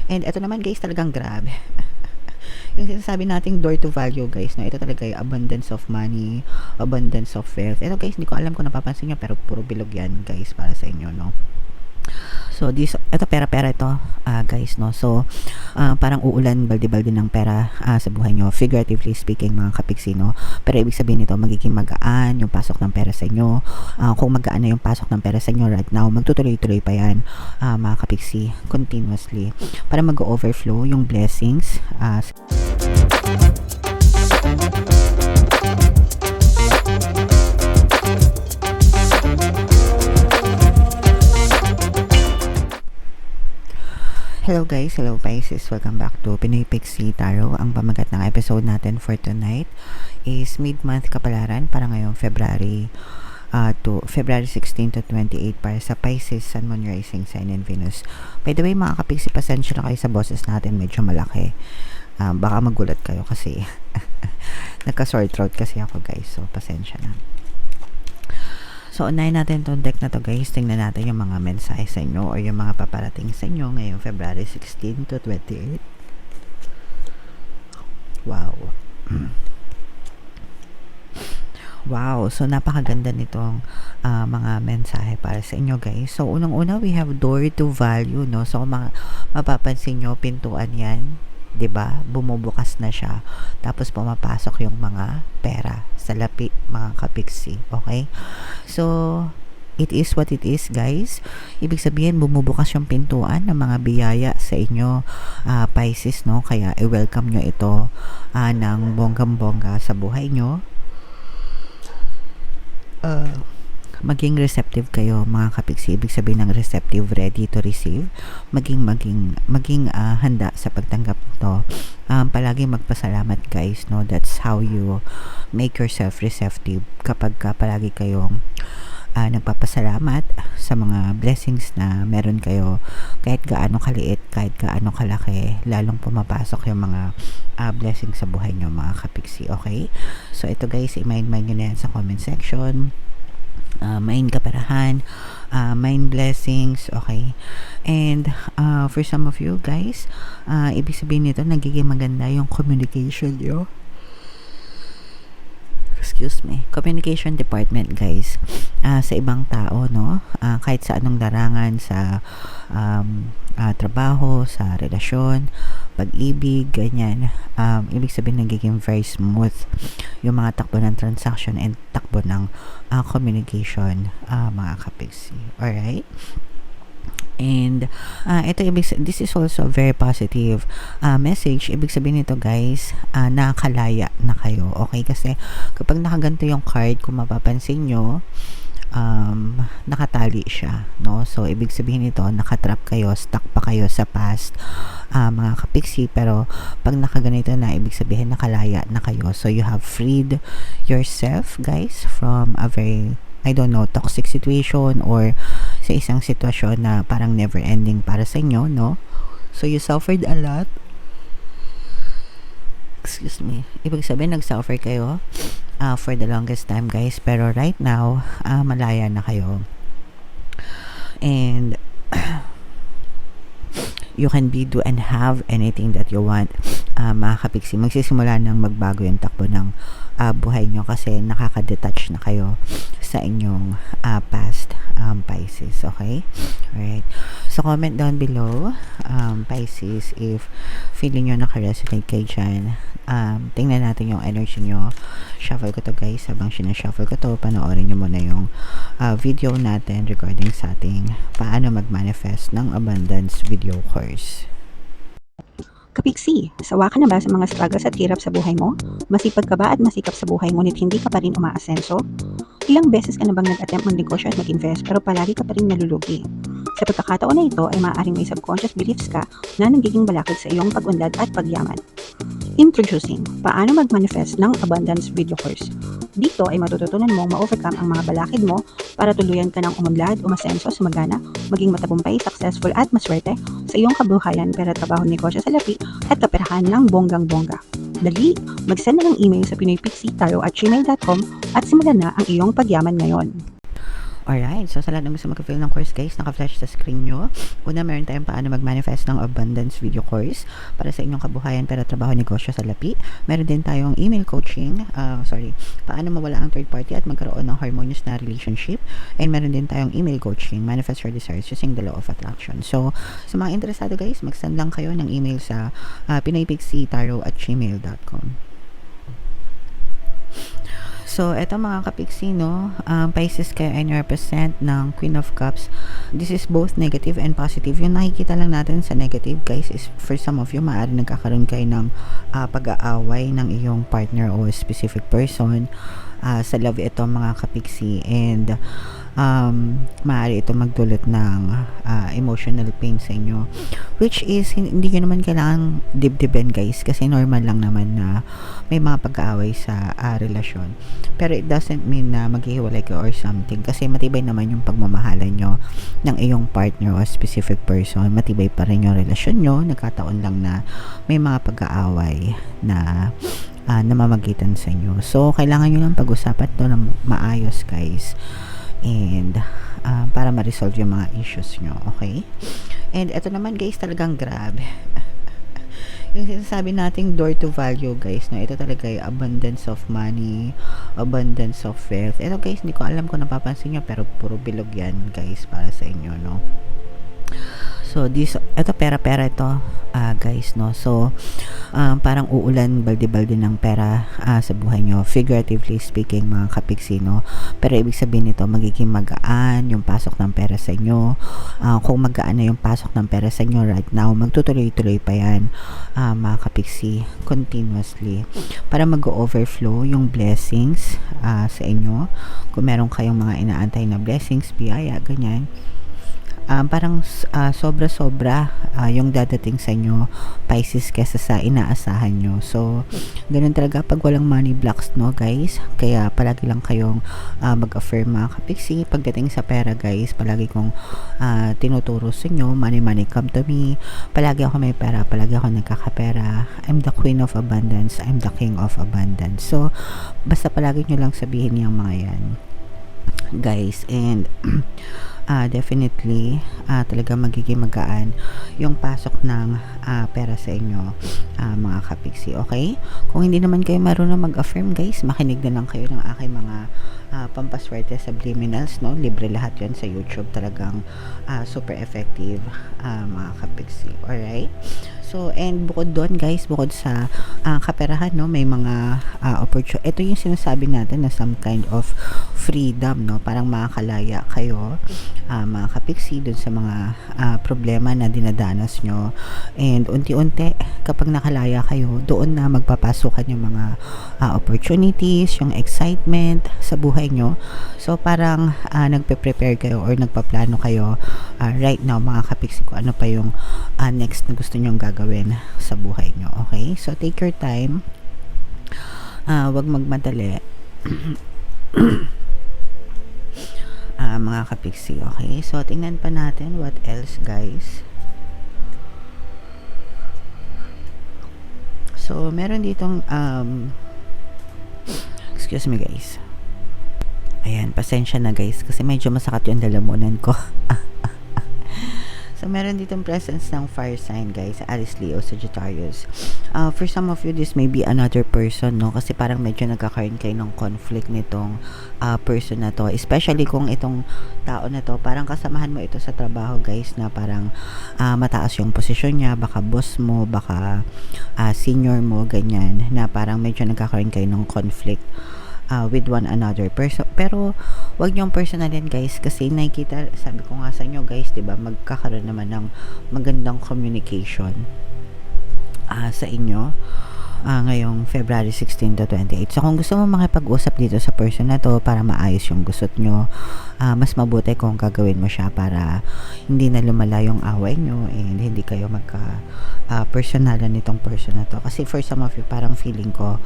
And ito naman guys, talagang grabe. Yung sinasabi nating door to value guys, no, ito talaga yung abundance of money, abundance of wealth. Ito guys, hindi ko alam kung napapansin nyo, pero puro bilog yan guys para sa inyo, no. So ito pera-pera ito, guys, no. So parang uulan balde-balde ng pera sa buhay nyo, figuratively speaking mga kapiksi, no. Pero ibig sabihin nito, magiging magaan yung pasok ng pera sa inyo. Kung magaan na yung pasok ng pera sa inyo right now, magtutuloy-tuloy pa yan, mga kapiksi, continuously, para mag-overflow yung blessings. Hello guys, hello Pisces, welcome back to Pinoy Pixie Tarot. Ang pamagat ng episode natin for tonight is mid-month kapalaran para ngayong February 16 to 28 para sa Pisces, Sun, Moon, Rising Sign, and Venus. By the way mga kapiksi, pasensya na kayo sa boses natin, medyo malaki. Baka magulat kayo kasi nagka-sore throat kasi ako guys, so pasensya na. So, unahin natin itong deck na to guys. Tingnan natin yung mga mensahe sa inyo or yung mga paparating sa inyo ngayong February 16 to 28. Wow. Wow. So, napakaganda nitong mga mensahe para sa inyo guys. So, unang-una, we have door to value, no? So, mapapansin nyo, pintuan yan. 'Di ba? Bumubukas na siya. Tapos pumapasok yung mga pera sa lapi, mga kapiksi. Okay? So, it is what it is, guys. Ibig sabihin, bumubukas yung pintuan ng mga biyaya sa inyo, Pisces, no? Kaya, i-welcome nyo ito ng bonggang-bongga sa buhay nyo. Maging receptive kayo mga kapiksi. Ibig sabihin ng receptive, ready to receive, maging handa sa pagtanggap nito. Palagi magpasalamat guys, no. That's how you make yourself receptive, kapag palagi kayong nagpapasalamat sa mga blessings na meron kayo, kahit gaano kaliit, kahit gaano kalaki, lalong pumapasok yung mga blessings sa buhay nyo mga kapiksi. Okay, so ito guys, i-mind nyo na yan sa comment section. Mind kaperahan, mind blessings, okay? And for some of you guys, ibig sabihin nito, nagiging maganda yung communication nyo. Excuse me, communication department guys, sa ibang tao, no? Kahit sa anong larangan, sa trabaho, sa relasyon, pag-ibig, ganyan. Ibig sabihin nagiging very smooth yung mga takbo ng transaction and takbo ng communication, mga kapiksi. Alright? And this is also a very positive message. Ibig sabihin nito guys, nakakalaya na kayo. Okay? Kasi kapag nakaganto yung card, kung mapapansin nyo, nakatali siya, no? So ibig sabihin nito, nakatrap kayo, stuck pa kayo sa past, mga kapiksi. Pero pag nakaganito na, ibig sabihin nakalaya na kayo. So you have freed yourself guys from a very, I don't know, toxic situation or sa isang sitwasyon na parang never ending para sa inyo, no? So you suffered a lot. Excuse me. Ibig sabihin nag-suffer kayo for the longest time guys, pero right now malaya na kayo. And you can do and have anything that you want, mga kapiksi. Magsisimula nang magbago yung takbo ng buhay nyo kasi nakaka-detach na kayo sa inyong past, Pisces. Okay? Alright. So, comment down below, Pisces, if feeling nyo naka-resonate kayo dyan. Tingnan natin yung energy nyo. Shuffle ko to guys. Habang sinashuffle ko to, panoorin nyo muna yung video natin regarding sa ating paano mag-manifest ng abundance video course. Kapiksi, sawa ka na ba sa mga struggles at hirap sa buhay mo? Masipag ka ba at masikap sa buhay ngunit hindi ka pa rin umaasenso? Ilang beses ka na bang nag-attempt magnegosyo at mag-invest pero palagi ka pa rin nalulugi? Sa pagkakataon na ito ay maaaring may subconscious beliefs ka na nagiging balakid sa iyong pag-unlad at pagyaman. Introducing, paano mag-manifest ng abundance video course. Dito ay matututunan mong ma-overcome ang mga balakid mo para tuluyan ka ng umunlad, umasenso, sumagana, maging matagumpay, successful at maswerte sa iyong kabuhayan, pera, trabaho, negosyo sa lapi at kaperahan ng bonggang-bongga. Dali, mag-send na ng email sa pinoypixie@gmail.com at simulan na ang iyong pagyaman ngayon. Alright, so sa lahat ng gusto mag-fill ng course guys, naka-flash sa screen nyo. Una, meron tayong paano mag-manifest ng abundance video course para sa inyong kabuhayan, pera, trabaho, negosyo sa lapi. Meron din tayong email coaching, paano mawala ang third party at magkaroon ng harmonious na relationship. And meron din tayong email coaching, manifest your desires using the law of attraction. So, sa mga interesado guys, mag-send lang kayo ng email sa pinoypixie@gmail.com. So, eto mga kapiksi, no? Pisces kayo and you represent ng Queen of Cups. This is both negative and positive. Yung nakikita lang natin sa negative, guys, is for some of you, maaari nagkakaroon kayo ng pag-aaway ng iyong partner o specific person. Sa love ito mga kapiksi, and maaari ito magdulot ng emotional pain sa inyo, which is hindi nyo naman kailangan dibdiben guys, kasi normal lang naman na may mga pag-aaway sa relasyon, pero it doesn't mean na maghihiwalay kayo or something, kasi matibay naman yung pagmamahalan nyo ng iyong partner o specific person. Matibay pa rin yung relasyon nyo, nagkataon lang na may mga pag-aaway na namamagitan sa inyo. So, kailangan nyo lang pag-usapan to ng maayos guys, and para ma-resolve yung mga issues nyo, okay? And ito naman guys, talagang grabe. Yung sinasabi nating door to value guys, no, ito talaga yung abundance of money, abundance of wealth. Ito guys, hindi ko alam kung napapansin nyo, pero puro bilog yan guys para sa inyo, no? So, ito pera-pera ito, guys, no? So, parang uulan balde-balde ng pera sa buhay nyo, figuratively speaking mga kapiksi, no? Pero ibig sabihin nito, magiging magaan yung pasok ng pera sa inyo. Kung magaan na yung pasok ng pera sa inyo right now, magtutuloy-tuloy pa yan, mga kapiksi, continuously, para mag-overflow yung blessings sa inyo. Kung meron kayong mga inaantay na blessings, biyaya, ganyan, parang sobra-sobra yung dadating sa inyo, Pisces, kesa sa inaasahan nyo. So, ganun talaga pag walang money blocks, no guys? Kaya palagi lang kayong mag-affirm mga kapiksi. Pagdating sa pera guys, palagi kong tinuturo sa inyo, money, money, come to me. Palagi ako may pera, palagi ako nagkakapera. I'm the queen of abundance, I'm the king of abundance. So, basta palagi nyo lang sabihin yung mga yan guys, and definitely talaga magiging magaan yung pasok ng pera sa inyo, mga kapiksi, okay? Kung hindi naman kayo marunong mag-affirm guys, makinig na lang kayo ng aking mga pampaswerte subliminals, no? Libre lahat yon sa YouTube, talagang super effective, mga kapiksi, alright? So, and bukod doon guys, bukod sa kaperahan, no, may mga opportunity. Ito yung sinasabi natin na some kind of freedom, no, parang makakalaya kayo, mga kapiksi, dun sa mga problema na dinadanas nyo, and unti-unti kapag nakalaya kayo, doon na magpapasukan yung mga opportunities, yung excitement sa buhay nyo. So, parang nagpe-prepare kayo or nagpaplano kayo right now mga kapiksi, kung ano pa yung next na gusto nyong gagawin sa buhay nyo, okay? So, take your time, wag magmadali. Mga kapiksi, okay? So, tingnan pa natin what else guys. So, meron ditong excuse me guys, ayan, pasensya na guys kasi medyo masakit yung lalamunan ko. So, meron ditong presence ng fire sign guys, Aries, Leo, Sagittarius. For some of you, this may be another person, no? Kasi parang medyo nagkakaroon kayo ng conflict nitong person na to. Especially kung itong tao na to, parang kasamahan mo ito sa trabaho guys, na parang mataas yung posisyon niya, baka boss mo, baka senior mo, ganyan, na parang medyo nagkakaroon kayo ng conflict with one another. Pero wag niyong personalin guys, kasi nakikita, sabi ko nga sa inyo guys, 'di ba, magkakaroon naman ng magandang communication sa inyo ngayong February 16 to 28. So, kung gusto mo makipag-usap dito sa person na to para maayos yung gusot nyo, mas mabuti kung gagawin mo siya para hindi na lumala yung away nyo and hindi kayo personalan nitong person na to. Kasi for some of you, parang feeling ko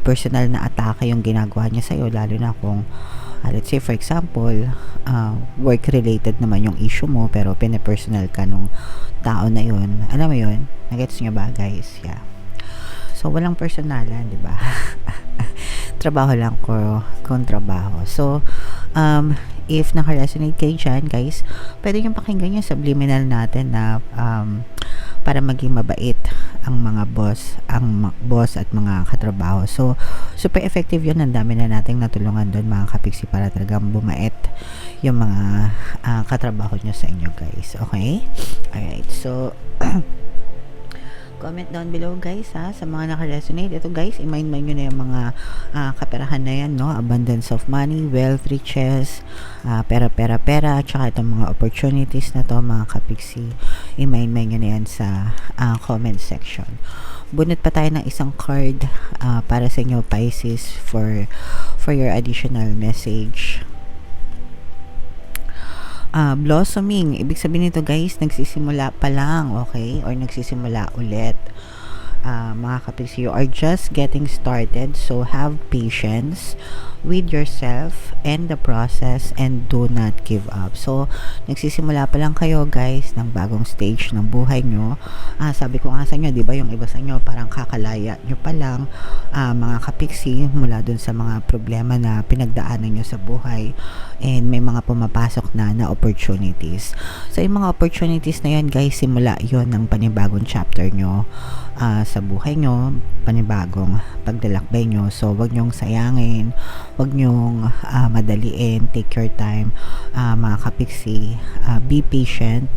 personal na atake yung ginagawa niya sa'yo, lalo na kung let's say for example, work related naman yung issue mo, pero pinapersonal ka nung tao na yun. Alam mo yun? Nagets nyo ba guys? Yeah. So, walang personalan, di ba? Trabaho lang kung trabaho. So, if naka-resonate kayo dyan, guys, pwede nyo pakinggan yung subliminal natin na para maging mabait ang mga boss at mga katrabaho. So, super effective yun. Ang dami na nating natulungan doon, mga kapiksi, para talagang bumait yung mga katrabaho nyo sa inyo, guys. Okay? Alright. So, comment down below, guys, sa mga naka-resonate. Ito, guys, i-mind nyo na yung mga kaperahan na yan, no? Abundance of money, wealth, riches, pera, tsaka itong mga opportunities na to, mga kapiksi. I-mind nyo na yan sa comment section. Bunot pa tayo ng isang card para sa inyo, Pisces, for your additional message. Blossoming, ibig sabihin nito, guys, nagsisimula pa lang, okay? Or nagsisimula ulit. Mga kapiksi, you are just getting started, so have patience with yourself and the process, and do not give up. So, nagsisimula pa lang kayo, guys, ng bagong stage ng buhay nyo. Sabi ko nga sa inyo, di ba, yung iba sa inyo parang kakalaya nyo pa lang, mga kapiksi, mula dun sa mga problema na pinagdaanan nyo sa buhay, and may mga pumapasok na opportunities. So, yung mga opportunities na yan, guys, simula yon ng panibagong chapter nyo sa buhay nyo, panibagong paglalakbay nyo. So, wag nyong sayangin, wag nyong madaliin, take your time, mga kapiksi. Be patient,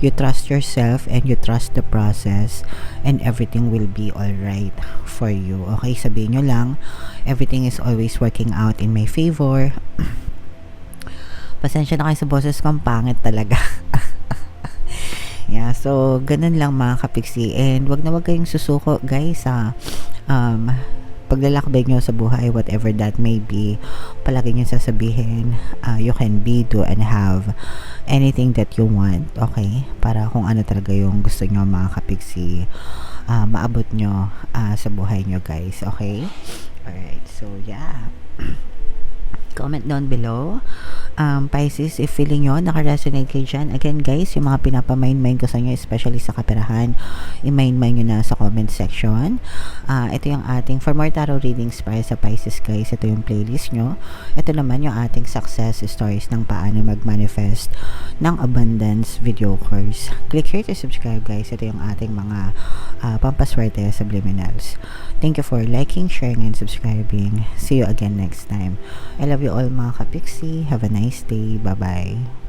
you trust yourself, and you trust the process, and everything will be alright for you. Okay, sabihin nyo lang, everything is always working out in my favor. Pasensya na kayo sa boses ko, ang pangit talaga. Yeah, so ganun lang, mga kapiksi, and wag kayong susuko, guys, sa paglalakbay nyo sa buhay, whatever that may be. Palagi nyo sasabihin, you can be, do, and have anything that you want, okay? Para kung ano talaga yung gusto nyo, mga kapiksi, maabot nyo sa buhay nyo, guys, okay? Alright, so yeah. Comment down below, Pisces, if feeling nyo naka-resonate kayo dyan. Again, guys, yung mga pinapamind-mind ko sa inyo, especially sa kaperahan, i-mind-mind nyo na sa comment section. Ito yung ating, for more tarot readings para sa Pisces, guys, ito yung playlist nyo. Ito naman yung ating success stories ng paano mag-manifest ng abundance video course. Click here to subscribe, guys. Ito yung ating mga pampaswerte subliminals. Thank you for liking, sharing, and subscribing. See you again next time. I love you all, mga kapiksi. Have a nice day. Bye-bye.